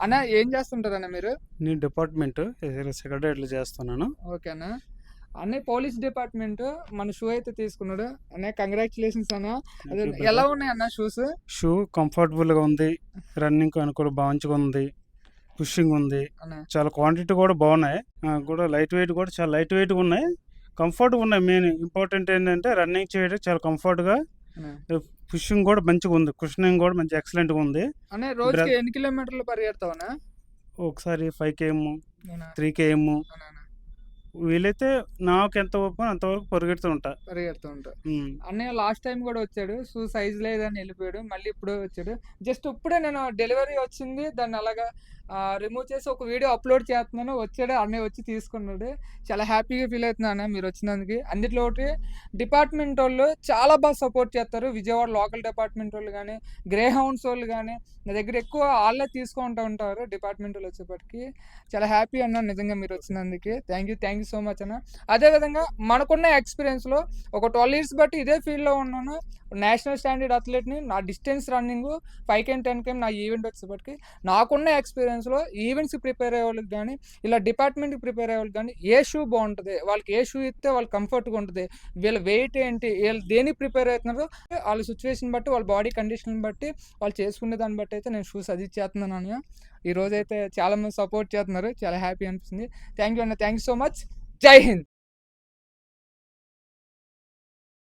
అన్న ఏం చేస్తుంటారన్న మీరు? నేను డిపార్ట్మెంట్ సెక్రటరియట్లో చేస్తున్నాను. ఓకేనా. అన్నయ్య పోలీస్ డిపార్ట్మెంట్ మన షూ అయితే తీసుకున్నాడు. అన్నయ్య కంగ్రాచులేషన్స్ అన్న. అదే ఎలా ఉన్నాయి అన్న షూస్? షూ కంఫర్టబుల్గా ఉంది, రన్నింగ్ అనుకూల మంచిగా ఉంది, పుషింగ్ ఉంది, అన్న చాలా క్వాంటిటీ కూడా బాగున్నాయి, కూడా లైట్ వెయిట్ కూడా చాలా లైట్ వెయిట్గా ఉన్నాయి, కంఫర్ట్గా ఉన్నాయి. మెయిన్ ఇంపార్టెంట్ ఏంటంటే రన్నింగ్ చేయడం చాలా కంఫర్ట్గా, అన్న పుషింగ్ కూడా మంచిగా ఉంది, కుషనింగ్ కూడా మంచి ఎక్సలెంట్గా ఉంది. అన్నయ్య రోజుకి ఎన్ని కిలోమీటర్లు పరిగెడతావు అన్న? ఒకసారి 5 km, అవునా? 3 km, అవునా అన్న? వీలైతే నాకు ఎంత ఓపెన్ అంతవరకు పరిగెడుతూ ఉంటా. పరిగెడుతూ ఉంటా. అన్నయ్య లాస్ట్ టైం కూడా వచ్చాడు, షూ సైజ్ లేదని వెళ్ళిపోయాడు, మళ్ళీ ఇప్పుడు వచ్చాడు. జస్ట్ ఇప్పుడే నేను డెలివరీ వచ్చింది, దాన్ని అలాగా రిమూవ్ చేసి ఒక వీడియో అప్లోడ్ చేస్తున్నాను, వచ్చాడు అన్నయ్య వచ్చి తీసుకున్నాడు. చాలా హ్యాపీగా ఫీల్ అవుతున్నాను అన్న మీరు వచ్చినందుకు. అన్నిట్లో ఒకటి డిపార్ట్మెంట్ వాళ్ళు చాలా బాగా సపోర్ట్ చేస్తారు. విజయవాడ లోకల్ డిపార్ట్మెంట్ వాళ్ళు కానీ, గ్రే హౌండ్స్ వాళ్ళు కానీ నా దగ్గర ఎక్కువ వాళ్ళే తీసుకుంటూ ఉంటారు. డిపార్ట్మెంట్ వాళ్ళు వచ్చేప్పటికి చాలా హ్యాపీ అన్న నిజంగా మీరు వచ్చినందుకు. థ్యాంక్ యూ సో మచ్ అన్న. అదేవిధంగా మనకున్న ఎక్స్పీరియన్స్లో ఒక 12 years బట్టి ఇదే ఫీల్డ్లో ఉన్నాను. నేషనల్ స్టాండర్డ్ అథ్లెట్ని. నా డిస్టెన్స్ రన్నింగ్ 5 km 10 km నా ఈవెంట్ వచ్చేప్పటికి నాకున్న ఎక్స్పీరియన్స్లో ఈవెంట్స్కి ప్రిపేర్ అయ్యే వాళ్ళకి కానీ, ఇలా డిపార్ట్మెంట్కి ప్రిపేర్ అయ్యే వాళ్ళకి కానీ ఏ షూ బాగుంటుంది, వాళ్ళకి ఏ షూ ఇస్తే వాళ్ళకి కంఫర్ట్గా ఉంటుంది, వీళ్ళ వెయిట్ ఏంటి, వీళ్ళు దేనికి ప్రిపేర్ అవుతున్నారో వాళ్ళ సిచ్యువేషన్ బట్టి, వాళ్ళ బాడీ కండిషన్ బట్టి వాళ్ళు చేసుకునే దాన్ని బట్టి అయితే నేను షూ సజెస్ట్ చేస్తున్నాను అన్న. ఈ రోజు అయితే చాలామంది సపోర్ట్ చేస్తున్నారు, చాలా హ్యాపీ అనిపిస్తుంది. థ్యాంక్ యూ అన్న, థ్యాంక్ యూ సో మచ్. జై హింద్.